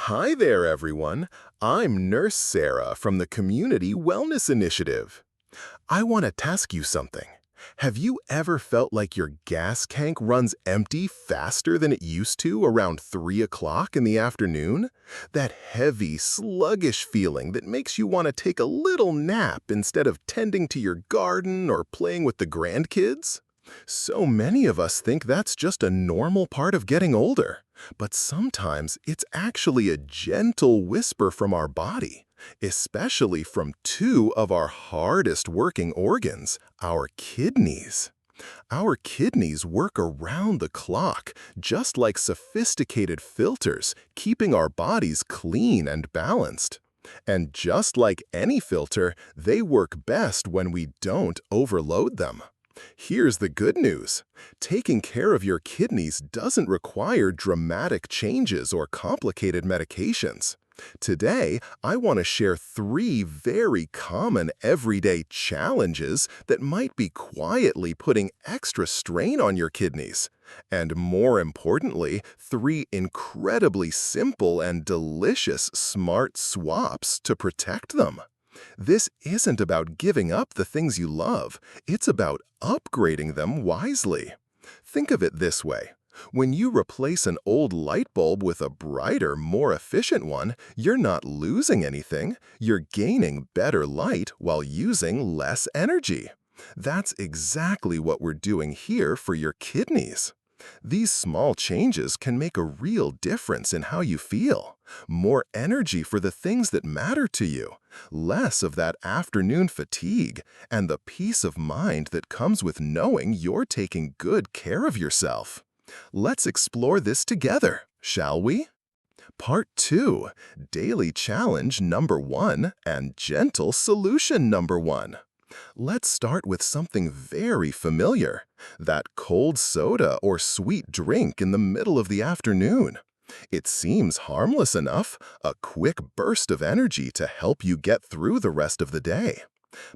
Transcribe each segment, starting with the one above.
Hi there, everyone. I'm Nurse Sarah from the Community Wellness Initiative. I want to ask you something. Have you ever felt like your gas tank runs empty faster than it used to around 3 o'clock in the afternoon? That heavy, sluggish feeling that makes you want to take a little nap instead of tending to your garden or playing with the grandkids? So many of us think that's just a normal part of getting older, but sometimes it's actually a gentle whisper from our body, especially from two of our hardest working organs, our kidneys. Our kidneys work around the clock, just like sophisticated filters, keeping our bodies clean and balanced. And just like any filter, they work best when we don't overload them. Here's the good news. Taking care of your kidneys doesn't require dramatic changes or complicated medications. Today, I want to share 3 very common everyday challenges that might be quietly putting extra strain on your kidneys. And more importantly, 3 incredibly simple and delicious smart swaps to protect them. This isn't about giving up the things you love, it's about upgrading them wisely. Think of it this way. When you replace an old light bulb with a brighter, more efficient one, you're not losing anything, you're gaining better light while using less energy. That's exactly what we're doing here for your kidneys. These small changes can make a real difference in how you feel. More energy for the things that matter to you, less of that afternoon fatigue, and the peace of mind that comes with knowing you're taking good care of yourself. Let's explore this together, shall we? Part 2, Daily Challenge number 1 and Gentle Solution number 1. Let's start with something very familiar, that cold soda or sweet drink in the middle of the afternoon. It seems harmless enough, a quick burst of energy to help you get through the rest of the day.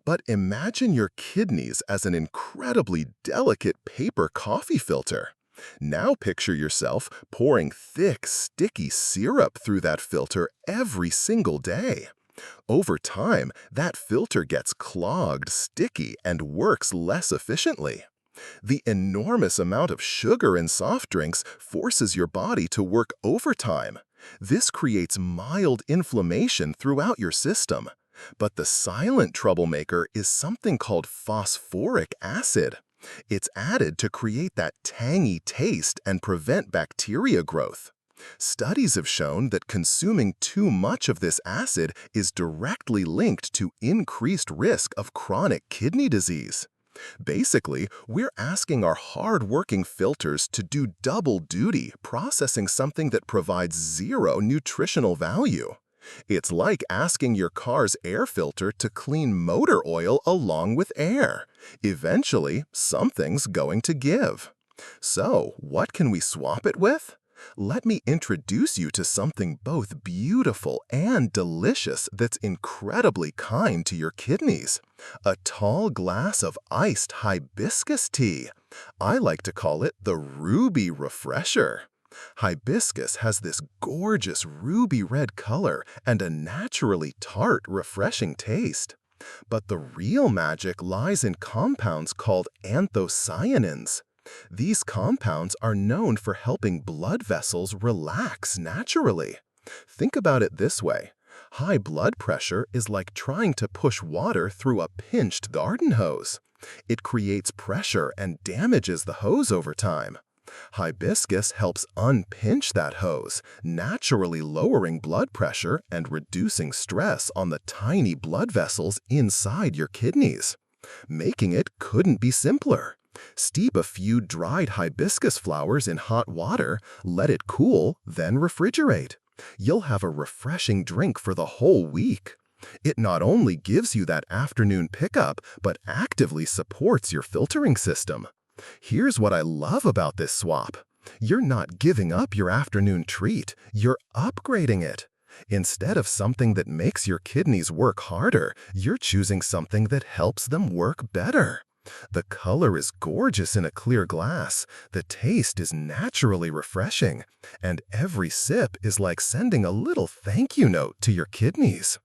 But imagine your kidneys as an incredibly delicate paper coffee filter. Now picture yourself pouring thick, sticky syrup through that filter every single day. Over time, that filter gets clogged, sticky, and works less efficiently. The enormous amount of sugar in soft drinks forces your body to work overtime. This creates mild inflammation throughout your system. But the silent troublemaker is something called phosphoric acid. It's added to create that tangy taste and prevent bacteria growth. Studies have shown that consuming too much of this acid is directly linked to increased risk of chronic kidney disease. Basically, we're asking our hard-working filters to do double duty, processing something that provides zero nutritional value. It's like asking your car's air filter to clean motor oil along with air. Eventually, something's going to give. So, what can we swap it with? Let me introduce you to something both beautiful and delicious that's incredibly kind to your kidneys. A tall glass of iced hibiscus tea. I like to call it the Ruby Refresher. Hibiscus has this gorgeous ruby red color and a naturally tart, refreshing taste. But the real magic lies in compounds called anthocyanins. These compounds are known for helping blood vessels relax naturally. Think about it this way. High blood pressure is like trying to push water through a pinched garden hose. It creates pressure and damages the hose over time. Hibiscus helps unpinch that hose, naturally lowering blood pressure and reducing stress on the tiny blood vessels inside your kidneys. Making it couldn't be simpler. Steep a few dried hibiscus flowers in hot water, let it cool, then refrigerate. You'll have a refreshing drink for the whole week. It not only gives you that afternoon pickup, but actively supports your filtering system. Here's what I love about this swap. You're not giving up your afternoon treat, you're upgrading it. Instead of something that makes your kidneys work harder, you're choosing something that helps them work better. The color is gorgeous in a clear glass, the taste is naturally refreshing, and every sip is like sending a little thank you note to your kidneys.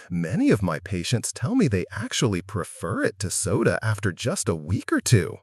Many of my patients tell me they actually prefer it to soda after just a week or two.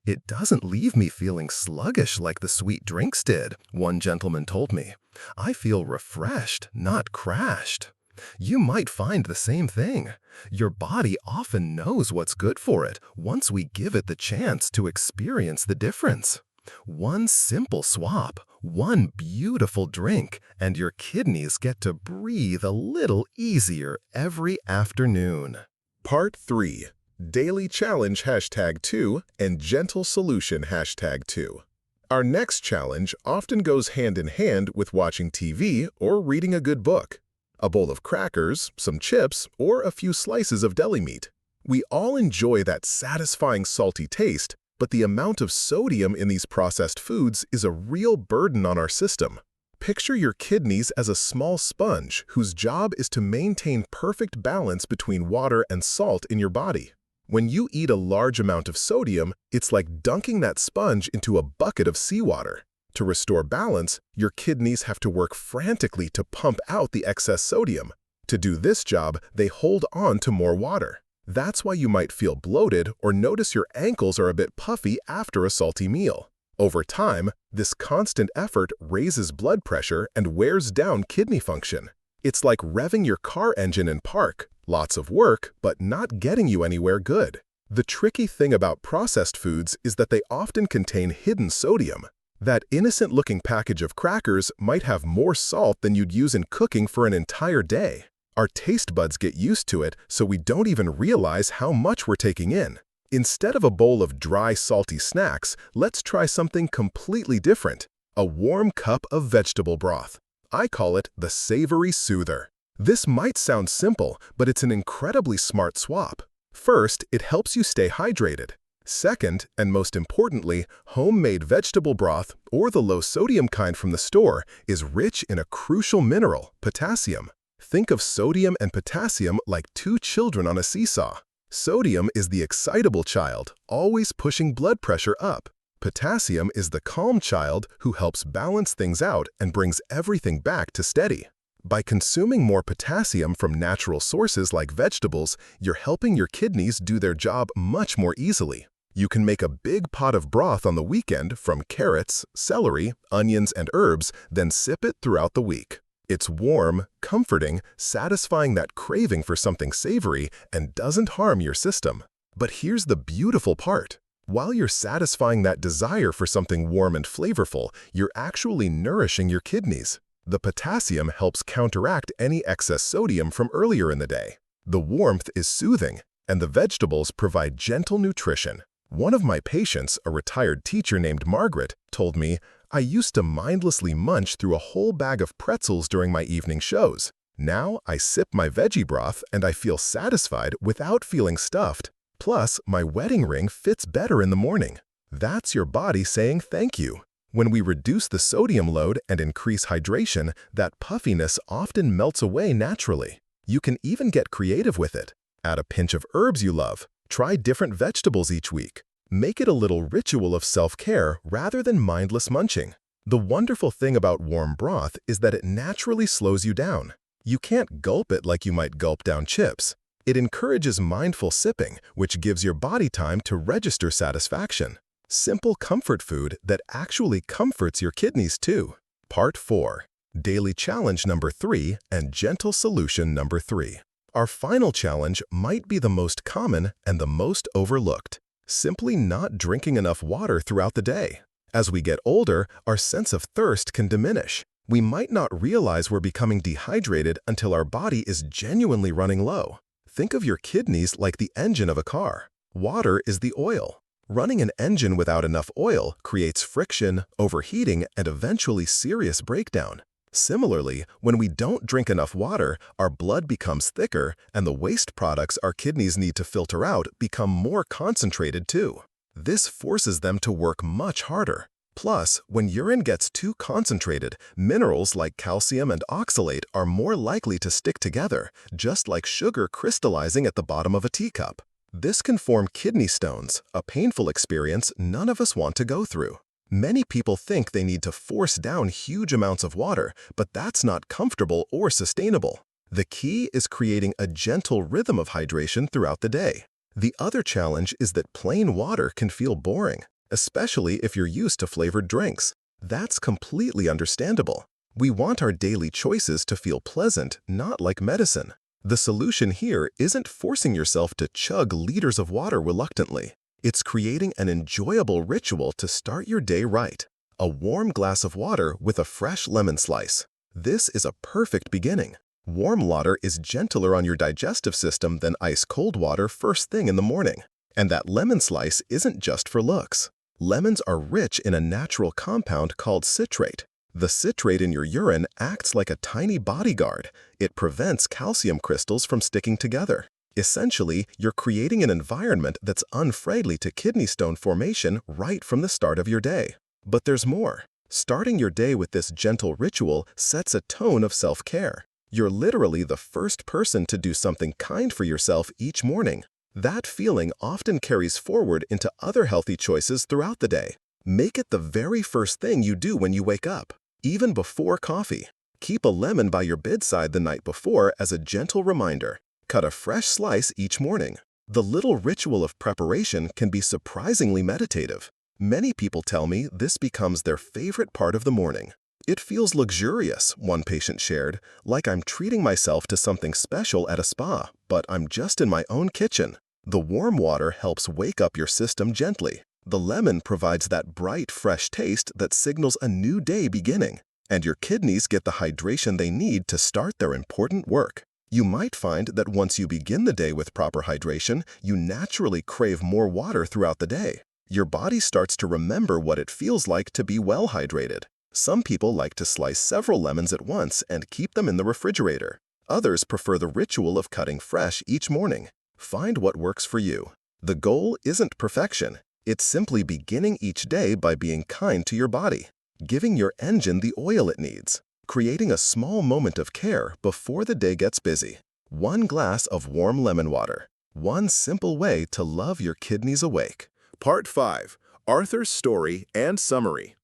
It doesn't leave me feeling sluggish like the sweet drinks did, one gentleman told me. I feel refreshed, not crashed. You might find the same thing. Your body often knows what's good for it once we give it the chance to experience the difference. One simple swap, one beautiful drink, and your kidneys get to breathe a little easier every afternoon. Part 3. Daily Challenge #2 and Gentle Solution #2. Our next challenge often goes hand in hand with watching TV or reading a good book. A bowl of crackers, some chips, or a few slices of deli meat. We all enjoy that satisfying salty taste, but the amount of sodium in these processed foods is a real burden on our system. Picture your kidneys as a small sponge whose job is to maintain perfect balance between water and salt in your body. When you eat a large amount of sodium, it's like dunking that sponge into a bucket of seawater. To restore balance, your kidneys have to work frantically to pump out the excess sodium. To do this job, they hold on to more water. That's why you might feel bloated or notice your ankles are a bit puffy after a salty meal. Over time, this constant effort raises blood pressure and wears down kidney function. It's like revving your car engine in park. Lots of work, but not getting you anywhere good. The tricky thing about processed foods is that they often contain hidden sodium. That innocent-looking package of crackers might have more salt than you'd use in cooking for an entire day. Our taste buds get used to it, so we don't even realize how much we're taking in. Instead of a bowl of dry, salty snacks, let's try something completely different. A warm cup of vegetable broth. I call it the savory soother. This might sound simple, but it's an incredibly smart swap. First, it helps you stay hydrated. Second, and most importantly, homemade vegetable broth, or the low-sodium kind from the store, is rich in a crucial mineral, potassium. Think of sodium and potassium like two children on a seesaw. Sodium is the excitable child, always pushing blood pressure up. Potassium is the calm child who helps balance things out and brings everything back to steady. By consuming more potassium from natural sources like vegetables, you're helping your kidneys do their job much more easily. You can make a big pot of broth on the weekend from carrots, celery, onions, and herbs, then sip it throughout the week. It's warm, comforting, satisfying that craving for something savory, and doesn't harm your system. But here's the beautiful part. While you're satisfying that desire for something warm and flavorful, you're actually nourishing your kidneys. The potassium helps counteract any excess sodium from earlier in the day. The warmth is soothing, and the vegetables provide gentle nutrition. One of my patients, a retired teacher named Margaret, told me, "I used to mindlessly munch through a whole bag of pretzels during my evening shows. Now I sip my veggie broth and I feel satisfied without feeling stuffed. Plus, my wedding ring fits better in the morning." That's your body saying thank you. When we reduce the sodium load and increase hydration, that puffiness often melts away naturally. You can even get creative with it. Add a pinch of herbs you love. Try different vegetables each week. Make it a little ritual of self-care rather than mindless munching. The wonderful thing about warm broth is that it naturally slows you down. You can't gulp it like you might gulp down chips. It encourages mindful sipping, which gives your body time to register satisfaction. Simple comfort food that actually comforts your kidneys too. Part 4. Daily Challenge #3 and Gentle Solution #3. Our final challenge might be the most common and the most overlooked. Simply not drinking enough water throughout the day. As we get older, our sense of thirst can diminish. We might not realize we're becoming dehydrated until our body is genuinely running low. Think of your kidneys like the engine of a car. Water is the oil. Running an engine without enough oil creates friction, overheating, and eventually serious breakdown. Similarly, when we don't drink enough water, our blood becomes thicker, and the waste products our kidneys need to filter out become more concentrated too. This forces them to work much harder. Plus, when urine gets too concentrated, minerals like calcium and oxalate are more likely to stick together, just like sugar crystallizing at the bottom of a teacup. This can form kidney stones, a painful experience none of us want to go through. Many people think they need to force down huge amounts of water, but that's not comfortable or sustainable. The key is creating a gentle rhythm of hydration throughout the day. The other challenge is that plain water can feel boring, especially if you're used to flavored drinks. That's completely understandable. We want our daily choices to feel pleasant, not like medicine. The solution here isn't forcing yourself to chug liters of water reluctantly. It's creating an enjoyable ritual to start your day right. A warm glass of water with a fresh lemon slice. This is a perfect beginning. Warm water is gentler on your digestive system than ice-cold water first thing in the morning. And that lemon slice isn't just for looks. Lemons are rich in a natural compound called citrate. The citrate in your urine acts like a tiny bodyguard. It prevents calcium crystals from sticking together. Essentially, you're creating an environment that's unfriendly to kidney stone formation right from the start of your day. But there's more. Starting your day with this gentle ritual sets a tone of self-care. You're literally the first person to do something kind for yourself each morning. That feeling often carries forward into other healthy choices throughout the day. Make it the very first thing you do when you wake up, even before coffee. Keep a lemon by your bedside the night before as a gentle reminder. Cut a fresh slice each morning. The little ritual of preparation can be surprisingly meditative. Many people tell me this becomes their favorite part of the morning. It feels luxurious, one patient shared, like I'm treating myself to something special at a spa, but I'm just in my own kitchen. The warm water helps wake up your system gently. The lemon provides that bright, fresh taste that signals a new day beginning, and your kidneys get the hydration they need to start their important work. You might find that once you begin the day with proper hydration, you naturally crave more water throughout the day. Your body starts to remember what it feels like to be well hydrated. Some people like to slice several lemons at once and keep them in the refrigerator. Others prefer the ritual of cutting fresh each morning. Find what works for you. The goal isn't perfection. It's simply beginning each day by being kind to your body, giving your engine the oil it needs, creating a small moment of care before the day gets busy. One glass of warm lemon water. One simple way to love your kidneys awake. Part 5. Arthur's Story and Summary.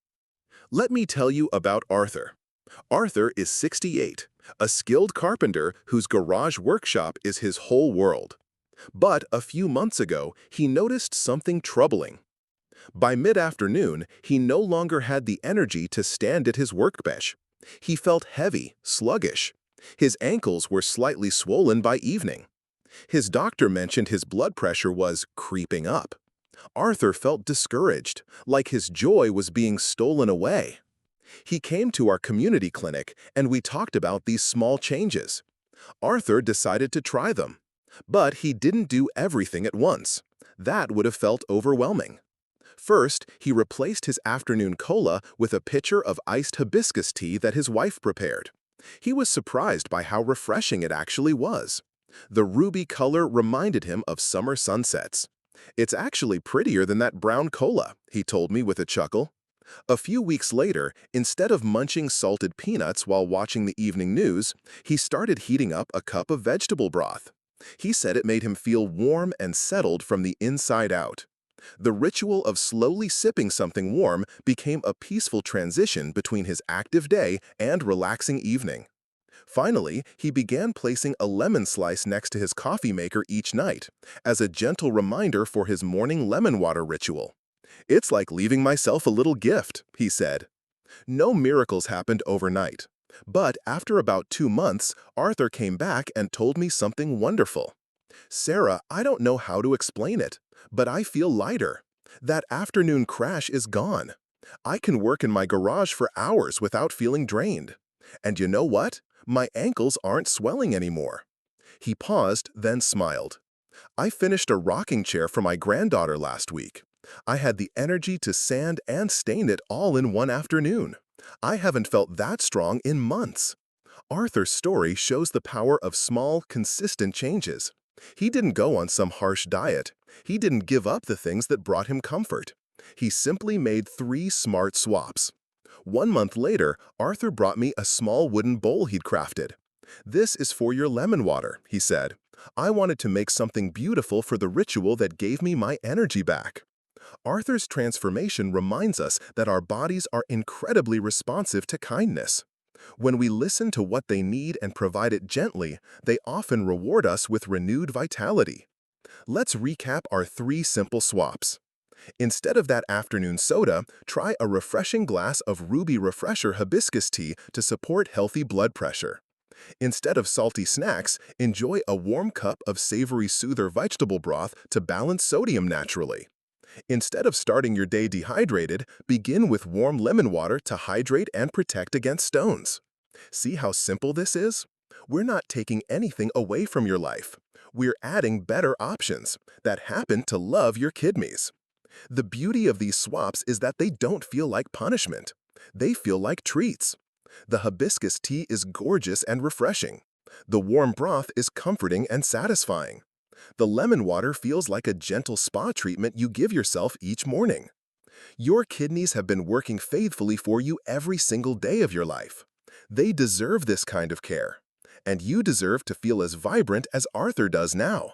Let me tell you about Arthur. Arthur is 68, a skilled carpenter whose garage workshop is his whole world. But a few months ago, he noticed something troubling. By mid-afternoon, he no longer had the energy to stand at his workbench. He felt heavy, sluggish. His ankles were slightly swollen by evening. His doctor mentioned his blood pressure was creeping up. Arthur felt discouraged, like his joy was being stolen away. He came to our community clinic, and we talked about these small changes. Arthur decided to try them. But he didn't do everything at once. That would have felt overwhelming. First, he replaced his afternoon cola with a pitcher of iced hibiscus tea that his wife prepared. He was surprised by how refreshing it actually was. The ruby color reminded him of summer sunsets. "It's actually prettier than that brown cola," he told me with a chuckle. A few weeks later, instead of munching salted peanuts while watching the evening news, he started heating up a cup of vegetable broth. He said it made him feel warm and settled from the inside out. The ritual of slowly sipping something warm became a peaceful transition between his active day and relaxing evening. Finally, he began placing a lemon slice next to his coffee maker each night, as a gentle reminder for his morning lemon water ritual. "It's like leaving myself a little gift," he said. No miracles happened overnight. But after about 2 months, Arthur came back and told me something wonderful. "Sarah, I don't know how to explain it, but I feel lighter. That afternoon crash is gone. I can work in my garage for hours without feeling drained. And you know what? My ankles aren't swelling anymore." He paused, then smiled. "I finished a rocking chair for my granddaughter last week. I had the energy to sand and stain it all in one afternoon. I haven't felt that strong in months." Arthur's story shows the power of small, consistent changes. He didn't go on some harsh diet. He didn't give up the things that brought him comfort. He simply made 3 smart swaps. 1 month later, Arthur brought me a small wooden bowl he'd crafted. "This is for your lemon water," he said. I wanted to make something beautiful for the ritual that gave me my energy back. Arthur's transformation reminds us that our bodies are incredibly responsive to kindness. When we listen to what they need and provide it gently, they often reward us with renewed vitality. Let's recap our 3 simple swaps. Instead of that afternoon soda, try a refreshing glass of Ruby Refresher hibiscus tea to support healthy blood pressure. Instead of salty snacks, enjoy a warm cup of savory soother vegetable broth to balance sodium naturally. Instead of starting your day dehydrated, begin with warm lemon water to hydrate and protect against stones. See how simple this is? We're not taking anything away from your life. We're adding better options that happen to love your kidneys. The beauty of these swaps is that they don't feel like punishment. They feel like treats. The hibiscus tea is gorgeous and refreshing. The warm broth is comforting and satisfying. The lemon water feels like a gentle spa treatment you give yourself each morning. Your kidneys have been working faithfully for you every single day of your life. They deserve this kind of care. And you deserve to feel as vibrant as Arthur does now.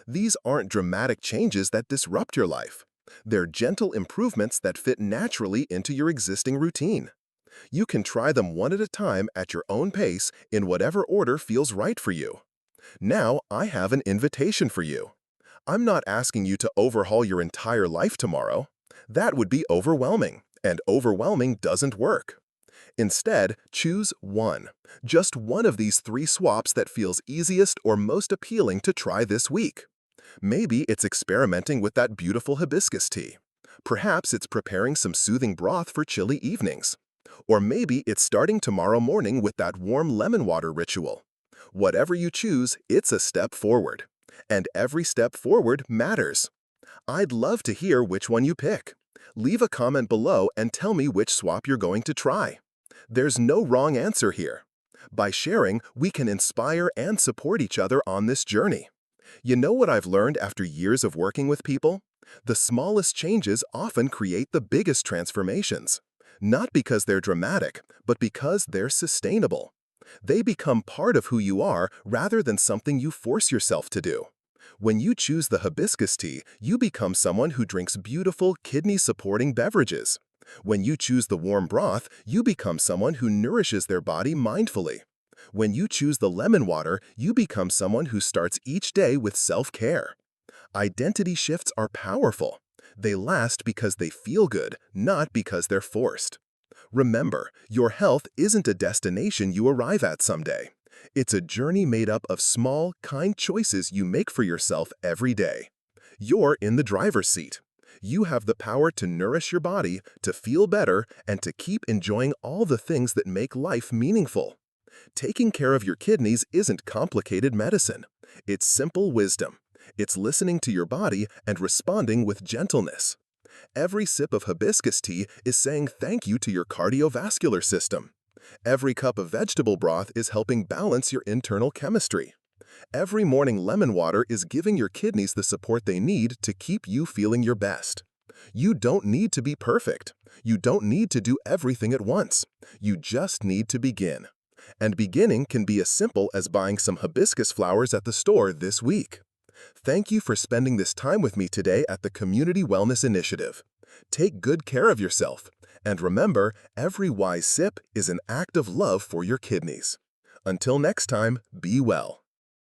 These aren't dramatic changes that disrupt your life. They're gentle improvements that fit naturally into your existing routine. You can try them one at a time at your own pace in whatever order feels right for you. Now, I have an invitation for you. I'm not asking you to overhaul your entire life tomorrow. That would be overwhelming, and overwhelming doesn't work. Instead, choose one. Just one of these 3 swaps that feels easiest or most appealing to try this week. Maybe it's experimenting with that beautiful hibiscus tea. Perhaps it's preparing some soothing broth for chilly evenings. Or maybe it's starting tomorrow morning with that warm lemon water ritual. Whatever you choose, it's a step forward. And every step forward matters. I'd love to hear which one you pick. Leave a comment below and tell me which swap you're going to try. There's no wrong answer here. By sharing, we can inspire and support each other on this journey. You know what I've learned after years of working with people? The smallest changes often create the biggest transformations. Not because they're dramatic, but because they're sustainable. They become part of who you are rather than something you force yourself to do. When you choose the hibiscus tea, you become someone who drinks beautiful, kidney-supporting beverages. When you choose the warm broth, you become someone who nourishes their body mindfully. When you choose the lemon water, you become someone who starts each day with self-care. Identity shifts are powerful. They last because they feel good, not because they're forced. Remember, your health isn't a destination you arrive at someday. It's a journey made up of small, kind choices you make for yourself every day. You're in the driver's seat. You have the power to nourish your body, to feel better, and to keep enjoying all the things that make life meaningful. Taking care of your kidneys isn't complicated medicine. It's simple wisdom. It's listening to your body and responding with gentleness. Every sip of hibiscus tea is saying thank you to your cardiovascular system. Every cup of vegetable broth is helping balance your internal chemistry. Every morning lemon water is giving your kidneys the support they need to keep you feeling your best. You don't need to be perfect. You don't need to do everything at once. You just need to begin. And beginning can be as simple as buying some hibiscus flowers at the store this week. Thank you for spending this time with me today at the Community Wellness Initiative. Take good care of yourself. And remember, every wise sip is an act of love for your kidneys. Until next time, be well.